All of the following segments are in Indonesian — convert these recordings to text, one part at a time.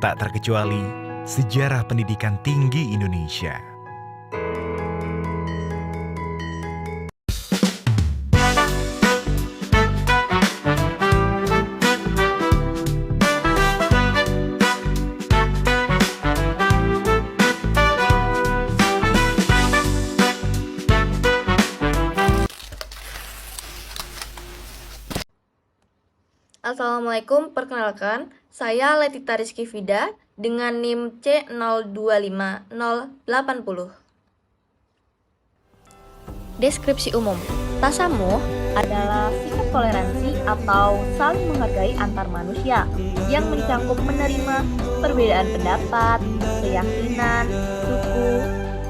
tak terkecuali sejarah pendidikan tinggi Indonesia. Assalamualaikum, perkenalkan, saya Letita Rizky Fida dengan NIM C025080. Deskripsi umum. Tasamuh adalah sikap toleransi atau saling menghargai antar manusia yang mencakup menerima perbedaan pendapat, keyakinan, suku,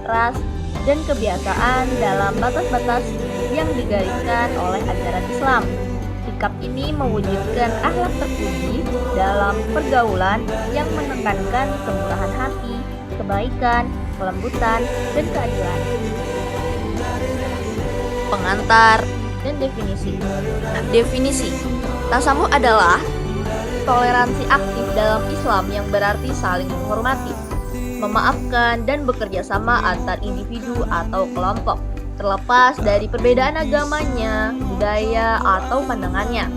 ras, dan kebiasaan dalam batas-batas yang digariskan oleh ajaran Islam. Sikap ini mewujudkan akhlak terpuji dalam pergaulan yang menekankan kemurahan hati, kebaikan, kelembutan, dan keadilan. Pengantar dan definisi. Definisi. Tasamuh adalah toleransi aktif dalam Islam yang berarti saling menghormati, memaafkan, dan bekerja sama antar individu atau kelompok, terlepas dari perbedaan agamanya, budaya, atau pandangannya.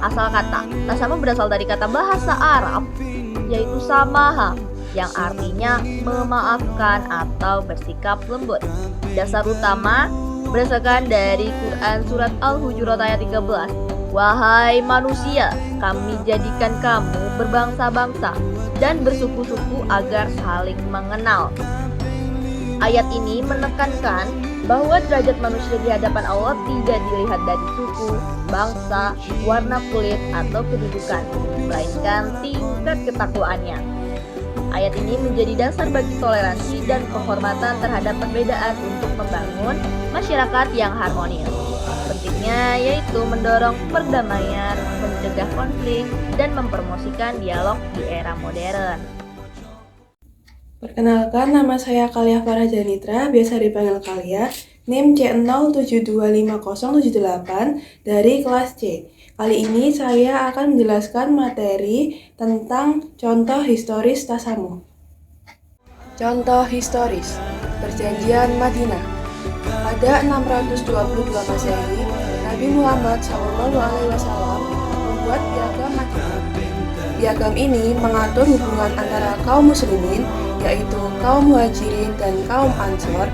Asal kata, tasamuh berasal dari kata bahasa Arab, yaitu samaha, yang artinya memaafkan atau bersikap lembut. Dasar utama berdasarkan dari Quran Surat Al-Hujurat ayat 13. Wahai manusia, kami jadikan kamu berbangsa-bangsa dan bersuku-suku agar saling mengenal. Ayat ini menekankan bahwa derajat manusia di hadapan Allah tidak dilihat dari suku, bangsa, warna kulit, atau kedudukan, melainkan tingkat ketakwaannya. Ayat ini menjadi dasar bagi toleransi dan penghormatan terhadap perbedaan untuk membangun masyarakat yang harmonis. Pentingnya yaitu mendorong perdamaian, mencegah konflik, dan mempromosikan dialog di era modern. Perkenalkan, nama saya Kalia Farah Janitra, biasa dipanggil Kalia, NIM C0725078 dari kelas C. Kali ini saya akan menjelaskan materi tentang contoh historis tasamuh. Contoh historis, Perjanjian Madinah. Pada 622 Masehi, Nabi Muhammad SAW membuat Piagam Madinah. Piagam ini mengatur hubungan antara kaum muslimin, yaitu kaum muhajirin dan kaum ansor,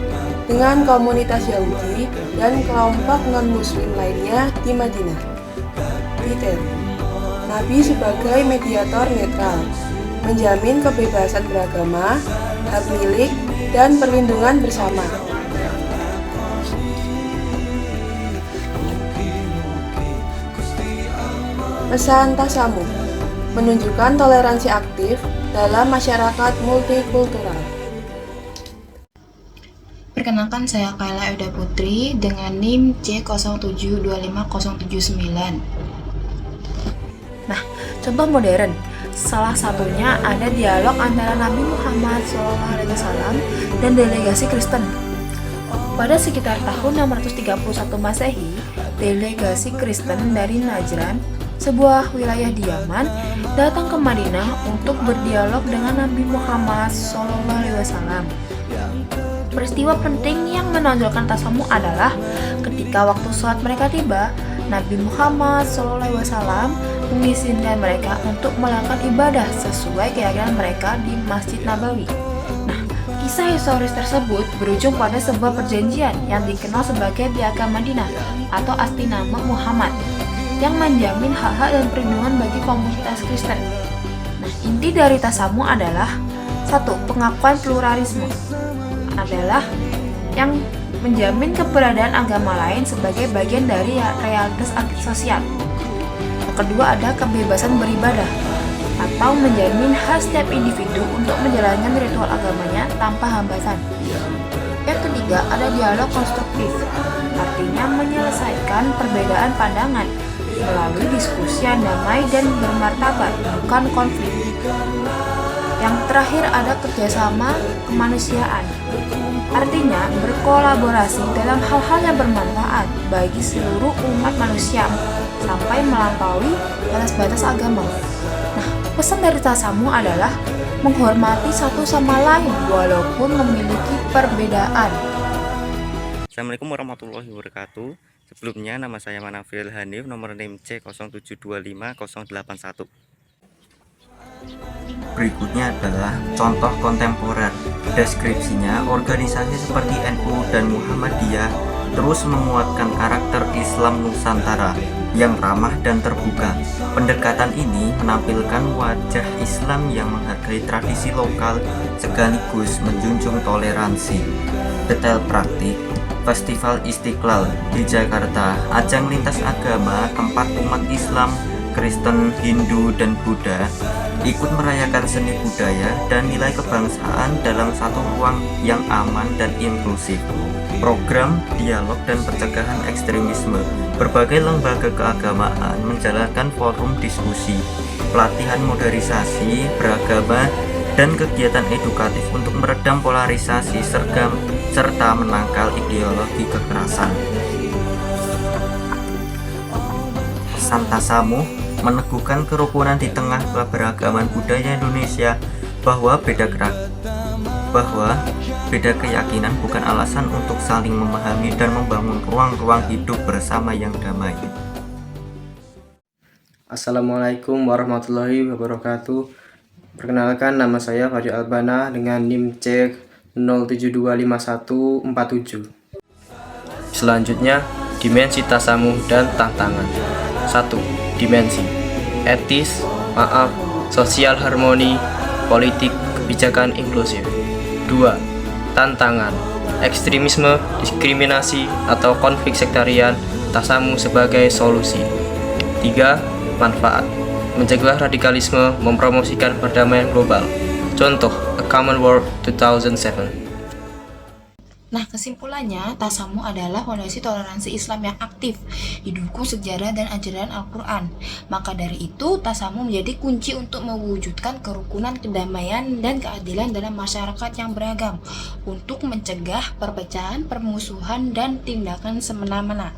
dengan komunitas Yahudi dan kelompok non-muslim lainnya di Madinah. Detail. Nabi sebagai mediator netral, menjamin kebebasan beragama, hak milik, dan perlindungan bersama. Pesan tasamuh menunjukkan toleransi aktif dalam masyarakat multikultural. Perkenalkan, saya Kayla Eda Putri dengan NIM C0725079. Nah, contoh modern. Salah satunya ada dialog antara Nabi Muhammad SAW dan delegasi Kristen. Pada sekitar tahun 631 Masehi, delegasi Kristen dari Najran, sebuah wilayah di Yaman, datang ke Madinah untuk berdialog dengan Nabi Muhammad SAW. Peristiwa penting yang menonjolkan tasamuh adalah ketika waktu sholat mereka tiba, Nabi Muhammad SAW mengizinkan mereka untuk melakukan ibadah sesuai keyakinan mereka di Masjid Nabawi. Nah, kisah historis tersebut berujung pada sebuah perjanjian yang dikenal sebagai Piagam Madinah atau Astinama Muhammad, yang menjamin hak-hak dan perlindungan bagi komunitas Kristen. Nah, inti dari tasamuh adalah 1. Pengakuan pluralisme adalah yang menjamin keberadaan agama lain sebagai bagian dari realitas sosial. Yang kedua ada kebebasan beribadah atau menjamin hak setiap individu untuk menjalankan ritual agamanya tanpa hambatan. Yang ketiga ada dialog konstruktif, artinya menyelesaikan perbedaan pandangan melalui diskusi yang damai dan bermartabat, bukan konflik. Yang terakhir ada kerjasama kemanusiaan, artinya berkolaborasi dalam hal-hal yang bermanfaat bagi seluruh umat manusia sampai melampaui batas-batas agama. Nah, pesan dari tasamuh adalah menghormati satu sama lain walaupun memiliki perbedaan. Assalamualaikum warahmatullahi wabarakatuh. Sebelumnya nama saya Manafil Hanif, nomor NIM C0725-081. Berikutnya adalah contoh kontemporer. Deskripsinya, organisasi seperti NU dan Muhammadiyah terus menguatkan karakter Islam Nusantara yang ramah dan terbuka. Pendekatan ini menampilkan wajah Islam yang menghargai tradisi lokal sekaligus menjunjung toleransi. Detail praktik, Festival Istiqlal di Jakarta, ajang lintas agama tempat umat Islam, Kristen, Hindu, dan Buddha ikut merayakan seni budaya dan nilai kebangsaan dalam satu ruang yang aman dan inklusif. Program dialog dan pencegahan ekstremisme. Berbagai lembaga keagamaan menjalankan forum diskusi, pelatihan modernisasi beragama, dan kegiatan edukatif untuk meredam polarisasi serta menangkal ideologi kekerasan. Pesan Tasamuh meneguhkan kerukunan di tengah keberagaman budaya Indonesia, bahwa beda keyakinan bukan alasan untuk saling memahami dan membangun ruang-ruang hidup bersama yang damai. Assalamualaikum warahmatullahi wabarakatuh. Perkenalkan, nama saya Fadil Albana dengan NIM C 0725147. Selanjutnya, dimensi tasamuh dan tantangan. 1. Dimensi etis, maaf, sosial harmoni, politik, kebijakan inklusif. 2. Tantangan ekstremisme, diskriminasi, atau konflik sektarian, tasamuh sebagai solusi. 3. Manfaat mencegah radikalisme, mempromosikan perdamaian global. Contoh, A Common World 2007. Nah, kesimpulannya, tasamuh adalah fondasi toleransi Islam yang aktif, didukung sejarah dan ajaran Al-Quran. Maka dari itu, tasamuh menjadi kunci untuk mewujudkan kerukunan, kedamaian, dan keadilan dalam masyarakat yang beragam, untuk mencegah perpecahan, permusuhan, dan tindakan semena-mena.